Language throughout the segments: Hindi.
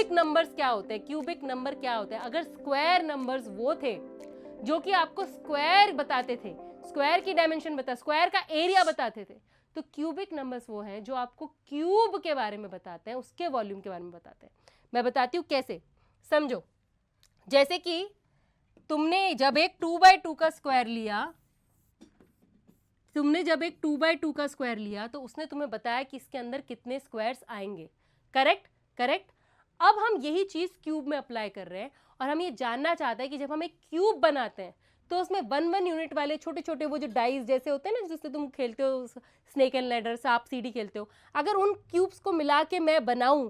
क्यूबिक नंबर्स क्या होते हैं, क्यूबिक नंबर क्या होते हैं? अगर स्क्वायर नंबर्स वो थे जो कि आपको स्क्वायर बताते थे, स्क्वायर की डायमेंशन बता, स्क्वायर का एरिया बताते थे, तो क्यूबिक नंबर्स वो हैं जो आपको क्यूब के बारे में बताते हैं, उसके वॉल्यूम के बारे में बताते हैं। मैं बताती हूँ कैसे, समझो। जैसे कि तुमने जब एक 2x2 का स्क्वायर लिया, तुमने जब एक 2x2 का स्क्वायर लिया तो उसने तुम्हें बताया कि इसके अंदर कितने स्क्वायर्स आएंगे, करेक्ट? करेक्ट। अब हम यही चीज क्यूब में अप्लाई कर रहे हैं और हम ये जानना चाहते हैं कि जब हम एक क्यूब बनाते हैं तो उसमें 1 यूनिट वाले छोटे छोटे वो जो डाइस जैसे होते हैं ना, जिससे तुम खेलते हो, स्नेक एंड लैडर, सांप सीढ़ी खेलते हो, अगर उन क्यूब्स को मिला के मैं बनाऊं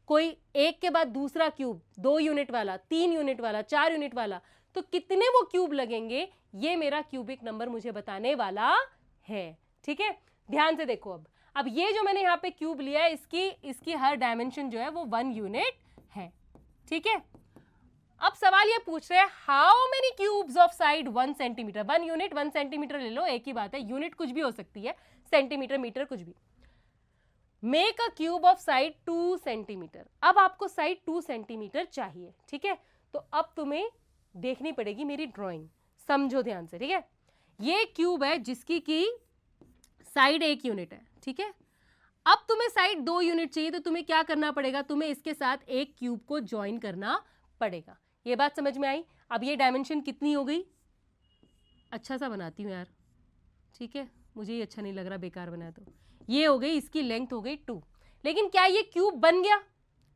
कोई एक के बाद दूसरा क्यूब, 2 यूनिट वाला, 3 यूनिट वाला, 4 यूनिट वाला, तो कितने वो क्यूब लगेंगे, ये मेरा क्यूबिक नंबर मुझे बताने वाला है। ठीक है, ध्यान से देखो। अब ये जो मैंने यहाँ पे क्यूब लिया है, इसकी हर डायमेंशन जो है वो 1 यूनिट है। ठीक है, अब सवाल ये पूछ रहे हैं how many cubes of side 1 centimetre. 1 unit 1 centimetre ले लो, एक ही बात है, यूनिट कुछ भी हो सकती है, सेंटीमीटर, मीटर, कुछ भी। Make a cube of side 2 centimetre. अब आपको साइड 2 सेंटीमीटर चाहिए। ठीक है, तो अब तुम्हें देखनी पड़ेगी मेरी ड्राइंग, समझो ध्यान से। ठीक है, ये क्यूब है जिसकी की साइड 1 यूनिट है। ठीक है, अब तुम्हें साइड 2 यूनिट चाहिए, तो तुम्हें क्या करना पड़ेगा, तुम्हें इसके साथ एक क्यूब को ज्वाइन करना पड़ेगा। ये बात समझ में आई? अब ये डायमेंशन कितनी हो गई, अच्छा सा बनाती हूँ यार, ठीक है, मुझे ये अच्छा नहीं लग रहा, बेकार बनाया। तो ये हो गई, इसकी लेंथ हो गई 2। लेकिन क्या ये क्यूब बन गया?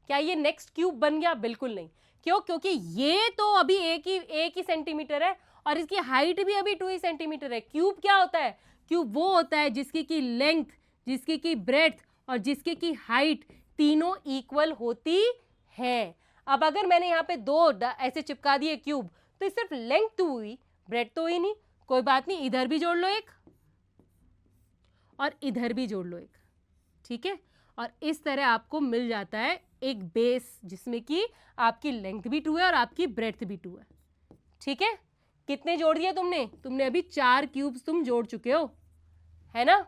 क्या ये नेक्स्ट क्यूब बन गया? बिल्कुल नहीं। क्यों? क्योंकि ये तो अभी एक ही सेंटीमीटर है और इसकी हाइट भी अभी 2 ही सेंटीमीटर है। क्यूब क्या होता है? क्यूब वो होता है जिसकी की लेंथ, जिसकी की ब्रेड्थ और जिसकी की हाइट तीनों इक्वल होती है। अब अगर मैंने यहाँ पे 2 ऐसे चिपका दिए क्यूब, तो सिर्फ लेंथ 2 हुई, ब्रेड तो हुई नहीं। कोई बात नहीं, इधर भी जोड़ लो एक और इधर भी जोड़ लो एक। ठीक है, और इस तरह आपको मिल जाता है एक बेस जिसमें कि आपकी लेंथ भी 2 है और आपकी ब्रेड्थ भी 2 है। ठीक है, कितने जोड़ दिए तुमने? तुमने अभी 4 क्यूब्स तुम जोड़ चुके हो, है ना?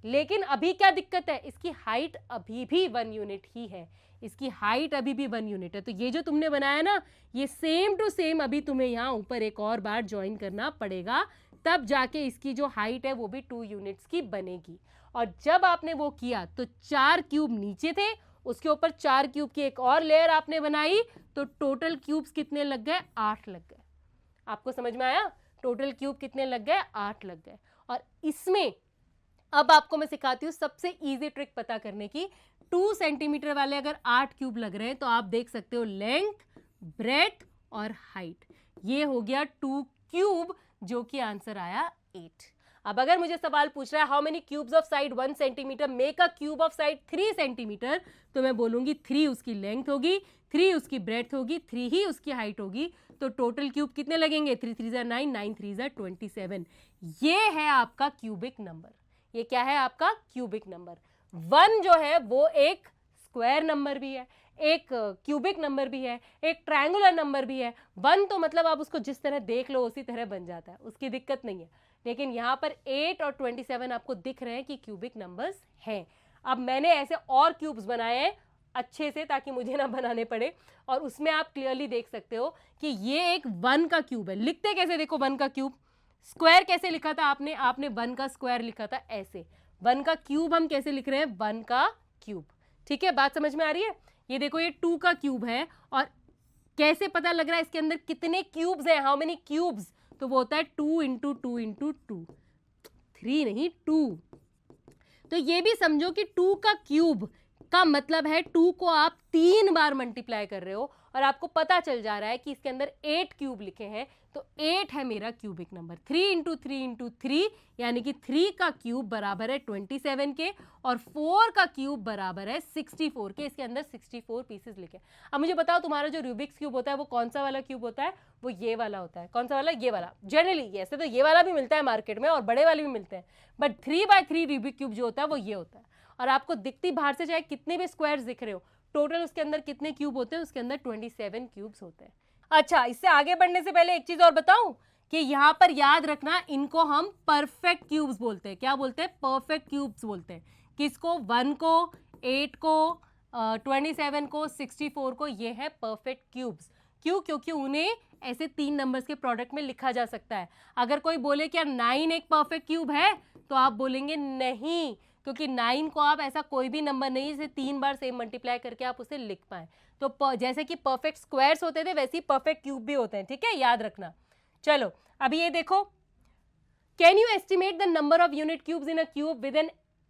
लेकिन अभी क्या दिक्कत है, इसकी हाइट अभी भी 1 यूनिट ही है, इसकी हाइट अभी भी 1 यूनिट है। तो ये जो तुमने बनाया ना, ये सेम टू सेम अभी तुम्हें यहाँ ऊपर एक और बार ज्वाइन करना पड़ेगा, तब जाके इसकी जो हाइट है वो भी 2 यूनिट्स की बनेगी। और जब आपने वो किया तो 4 क्यूब नीचे थे, उसके ऊपर 4 क्यूब की एक और लेयर आपने बनाई, तो टोटल क्यूब्स कितने लग गए? 8 लग गए। आपको समझ में आया? टोटल क्यूब कितने लग गए? 8 लग गए। और इसमें अब आपको मैं सिखाती हूँ सबसे इजी ट्रिक पता करने की। 2 सेंटीमीटर वाले अगर 8 क्यूब लग रहे हैं तो आप देख सकते हो लेंथ, ब्रेड्थ और हाइट, ये हो गया 2 क्यूब, जो कि आंसर आया 8। अब अगर मुझे सवाल पूछ रहा है how many cubes of side 1 centimetre, make a cube of side 3 centimetre, तो मैं बोलूंगी 3 उसकी लेंथ होगी, 3 उसकी ब्रेड्थ होगी, 3 ही उसकी हाइट होगी। तो टोटल क्यूब कितने लगेंगे? 3 3 9, 9 3 27। ये है आपका क्यूबिक नंबर। ये क्या है आपका? Cubic number. 1 जो है वो एक स्क्वायर नंबर भी है, एक क्यूबिक नंबर भी है, एक ट्रायंगुलर नंबर भी है। 1 तो मतलब आप उसको जिस तरह देख लो उसी तरह बन जाता है, उसकी दिक्कत नहीं है। लेकिन यहाँ पर 8 और 27 आपको दिख रहे हैं कि क्यूबिक नंबर्स हैं। अब मैंने ऐसे और क्यूब्स बनाए हैं अच्छे से, ताकि मुझे ना बनाने पड़े, और उसमें आप क्लियरली देख सकते हो कि ये एक 1 का क्यूब है। लिखते कैसे देखो 1 का क्यूब? स्क्वायर कैसे लिखा था आपने? आपने 1 का स्क्वायर लिखा था ऐसे। 1 का क्यूब हम कैसे लिख रहे हैं? 1 का क्यूब। ठीक है, बात समझ में आ रही है? ये देखो, ये 2 का क्यूब है, और कैसे पता लग रहा है इसके अंदर कितने क्यूब्स हैं? How many cubes? तो वो होता है 2 इंटू 2 इंटू 2, 3 नहीं 2। तो ये भी समझो कि 2 का क्यूब का मतलब है 2 को आप 3 बार मल्टीप्लाई कर रहे हो, और आपको पता चल जा रहा है कि इसके अंदर 8 क्यूब लिखे हैं, तो 8 है मेरा क्यूबिक नंबर। 3 इंटू 3 इंटू 3 यानी कि 3 का क्यूब बराबर है 27 के, और 4 का क्यूब बराबर है 64 के। इसके अंदर 64 पीसेस लिखे। अब मुझे बताओ, तुम्हारा जो रूबिक्स क्यूब होता है वो कौन सा वाला क्यूब होता है? वो ये वाला होता है। कौन सा वाला? ये वाला। जनरली ऐसे तो ये वाला भी मिलता है मार्केट में और बड़े वाले भी मिलते हैं, बट 3x3 रूबिक क्यूब जो होता है वो ये होता है। और आपको दिखती बाहर से चाहे कितने भी स्क्वायर्स दिख रहे हो, टोटल उसके अंदर कितने क्यूब होते हैं? उसके अंदर 27 क्यूब्स होते हैं। अच्छा, इससे आगे बढ़ने से पहले एक चीज और बताऊं कि यहां पर याद रखना, इनको हम परफेक्ट क्यूब्स बोलते हैं। क्या बोलते हैं? परफेक्ट क्यूब्स बोलते हैं। किसको? 1 को, 8 को, 27 को, 64 को, ये है परफेक्ट क्यूब्स। क्यों? क्योंकि उन्हें ऐसे 3 नंबर्स के प्रोडक्ट में लिखा जा सकता है। अगर कोई बोले कि यार 9 एक परफेक्ट क्यूब है, तो आप बोलेंगे नहीं, क्योंकि 9 को आप ऐसा कोई भी नंबर नहीं जिसे 3 बार सेम मल्टीप्लाई करके आप उसे लिख पाए। तो जैसे कि परफेक्ट स्क्वायर्स होते थे, वैसे ही परफेक्ट क्यूब भी होते हैं, ठीक है, याद रखना। चलो अभी ये देखो, can you estimate the number of unit cubes in a cube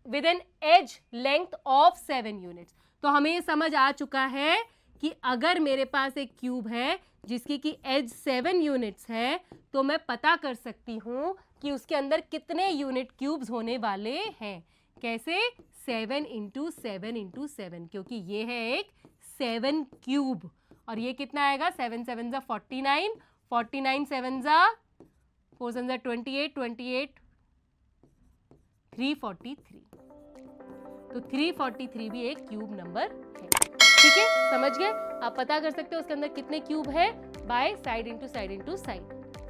with an edge length of 7 units. तो हमें ये समझ आ चुका है कि अगर मेरे पास एक क्यूब है जिसकी की एज 7 यूनिट्स है, तो मैं पता कर सकती हूं कि उसके अंदर कितने यूनिट क्यूब्स होने वाले हैं। कैसे? 7 इंटू 7 इंटू 7, क्योंकि ये है एक 7 क्यूब। और ये कितना आएगा? 7 7 जा 49, 49 7 जा 4 7 जा 28, 28 343। तो 343 भी एक क्यूब नंबर है। ठीक है, समझ गए? आप पता कर सकते हो उसके अंदर कितने क्यूब है by side into side into side.